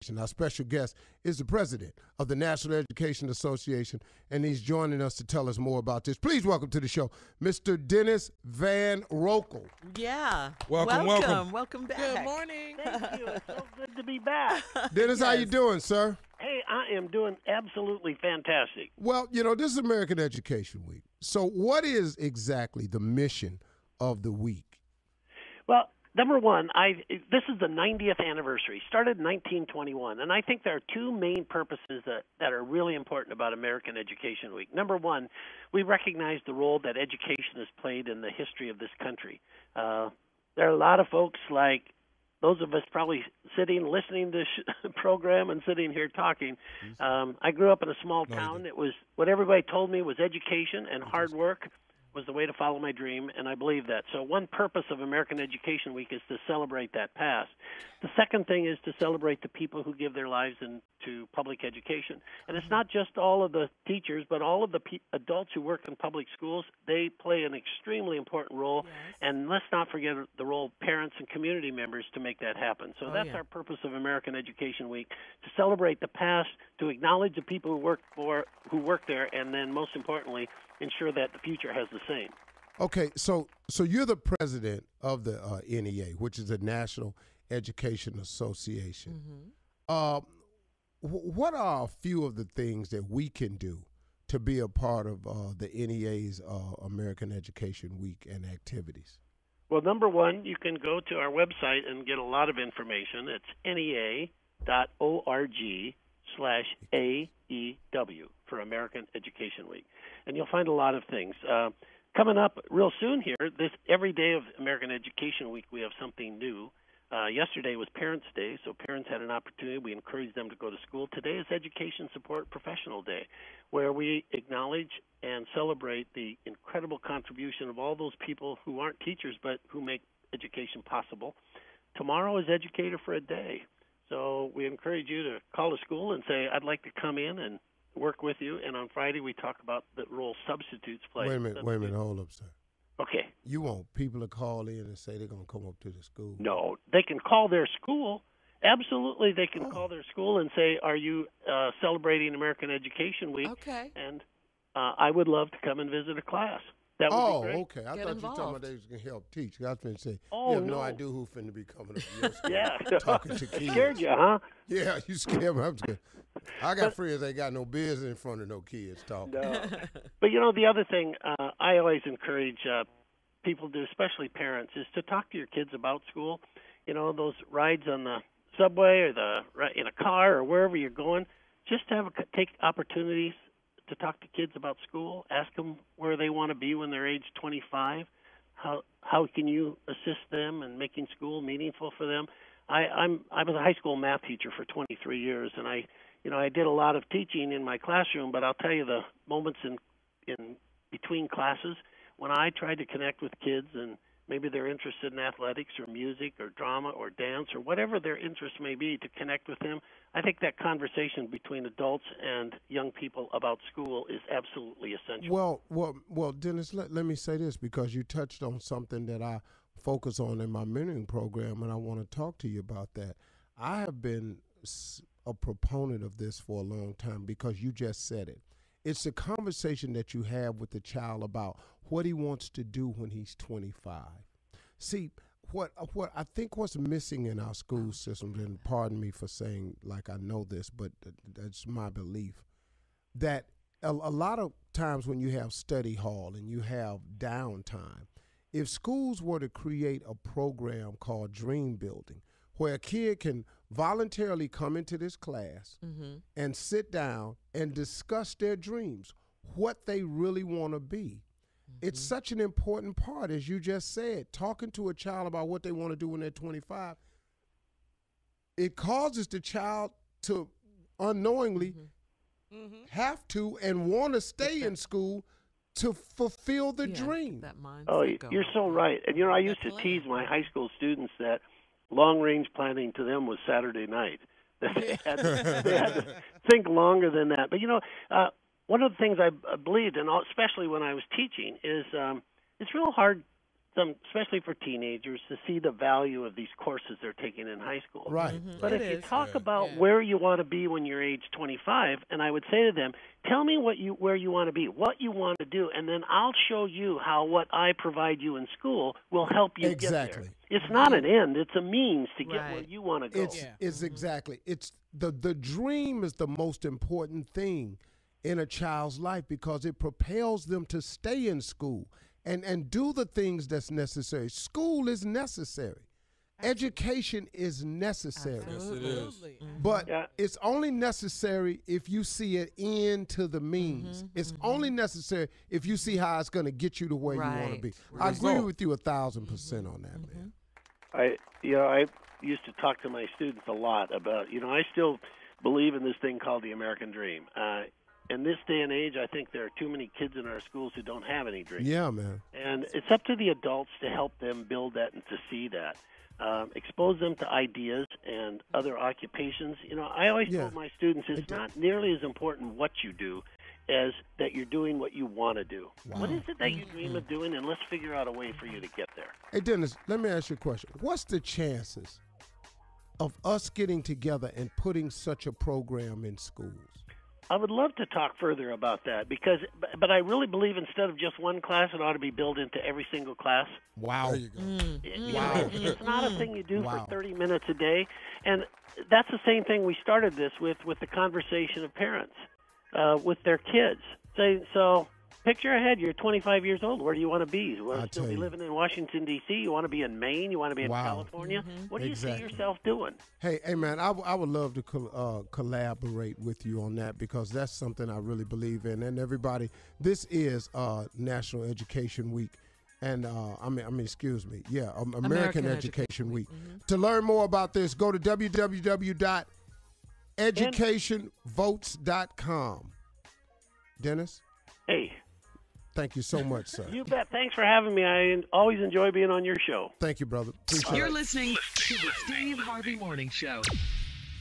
Our special guest is the president of the National Education Association, and he's joining us to tell us more about this. Please welcome to the show, Mr. Dennis Von Roekel. Yeah. Welcome back. Good morning. Thank you. It's so good to be back. Dennis, how you doing, sir? Hey, I am doing absolutely fantastic. Well, you know, this is American Education Week. So what is exactly the mission of the week? Well, number one, this is the 90th anniversary. Started in 1921, and I think there are two main purposes that are really important about American Education Week. Number one, we recognize the role that education has played in the history of this country. There are a lot of folks like those of us probably sitting, listening to this program and sitting here talking. I grew up in a small town. It was what everybody told me was education and hard work was the way to follow my dream, and I believe that. So one purpose of American Education Week is to celebrate that past. The second thing is to celebrate the people who give their lives into public education. And it's not just all of the teachers, but all of the adults who work in public schools. They play an extremely important role. Yes. And let's not forget the role of parents and community members to make that happen. So that's our purpose of American Education Week, to celebrate the past, to acknowledge the people who work there, and then most importantly, ensure that the future has the same. Okay, so you're the president of the NEA, which is the National Education Association. Mm-hmm. What are a few of the things that we can do to be a part of the NEA's American Education Week and activities? Well, number one, you can go to our website and get a lot of information. It's NEA.org/AEW for American Education Week. And you'll find a lot of things. Coming up real soon here, every day of American Education Week, we have something new. Yesterday was Parents' Day, so parents had an opportunity. We encouraged them to go to school. Today is Education Support Professional Day, where we acknowledge and celebrate the incredible contribution of all those people who aren't teachers but who make education possible. Tomorrow is Educator for a Day, so we encourage you to call the school and say, I'd like to come in and work with you. And on Friday, we talk about the role substitutes play. Wait a minute, hold up, sir. Okay. You want people to call in and say they're going to come up to the school? No, they can call their school. Absolutely, they can call their school and say, are you celebrating American Education Week? Okay. And I would love to come and visit a class. That would be great. Okay. I thought you were talking about they can help teach. I was going to say, you have no idea who's finna be coming up to your school yeah. talking to kids. Scared you, huh? Yeah, you scared me. I'm scared. I got friends that ain't got no business in front of no kids talking. No. But, the other thing I always encourage people to, especially parents, is to talk to your kids about school. Those rides on the subway or in a car or wherever you're going, just take opportunities to talk to kids about school. Ask them where they want to be when they're age 25. How can you assist them in making school meaningful for them? I was a high school math teacher for 23 years, and I did a lot of teaching in my classroom. But I'll tell you, the moments in between classes when I tried to connect with kids, and maybe they're interested in athletics or music or drama or dance or whatever their interest may be, to connect with them, I think that conversation between adults and young people about school is absolutely essential. Well, Dennis, let me say this, because you touched on something that I focus on in my mentoring program, and I want to talk to you about that. I have been a proponent of this for a long time because you just said it. It's a conversation that you have with the child about what he wants to do when he's 25. See, what I think what's missing in our school systems, and pardon me for saying like I know this, but that's my belief, that a lot of times when you have study hall and you have downtime, if schools were to create a program called Dream Building, where a kid can voluntarily come into this class and sit down and discuss their dreams, what they really want to be. It's such an important part, as you just said, talking to a child about what they want to do when they're 25. It causes the child to unknowingly have to and want to stay in school to fulfill the dream. That you're so right. And, I used to tease my high school students that long-range planning to them was Saturday night. They had to think longer than that. But, one of the things I believed, and especially when I was teaching, is it's real hard especially for teenagers, to see the value of these courses they're taking in high school. Right. But if you talk about where you want to be when you're age 25, and I would say to them, tell me where you want to be, what you want to do, and then I'll show you how what I provide you in school will help you get there. It's not an end; it's a means to get where you want to go. It's exactly. It's the dream is the most important thing in a child's life because it propels them to stay in school and do the things that's necessary. School is necessary. Education is necessary. Absolutely. Yes, it is. But it's only necessary if you see an end to the means. It's only necessary if you see how it's going to get you to where you want to be. I agree with you 1,000% on that, man. I used to talk to my students a lot about, I still believe in this thing called the American dream. In this day and age, I think there are too many kids in our schools who don't have any dreams. Yeah, man. And it's up to the adults to help them build that and to see that. Expose them to ideas and other occupations. I always told my students it's not nearly as important what you do as that you're doing what you want to do. Wow. What is it that you dream of doing, and let's figure out a way for you to get there. Hey, Dennis, let me ask you a question. What's the chances of us getting together and putting such a program in schools? I would love to talk further about that but I really believe instead of just one class, it ought to be built into every single class. Wow. There you go. Wow. It's not a thing you do for 30 minutes a day. And that's the same thing we started this with the conversation of parents with their kids. So picture ahead, you're 25 years old. Where do you want to be? You want to still be living in Washington, D.C.? You want to be in Maine? You want to be in California? What do you see yourself doing? Hey, man, I would love to collaborate with you on that because that's something I really believe in. And everybody, this is National Education Week. And excuse me. Yeah, American Education Week. To learn more about this, go to www.educationvotes.com. Dennis? Hey. Thank you so much, sir. You bet. Thanks for having me. I always enjoy being on your show. Thank you, brother. Appreciate it. You're listening to the Steve Harvey Morning Show.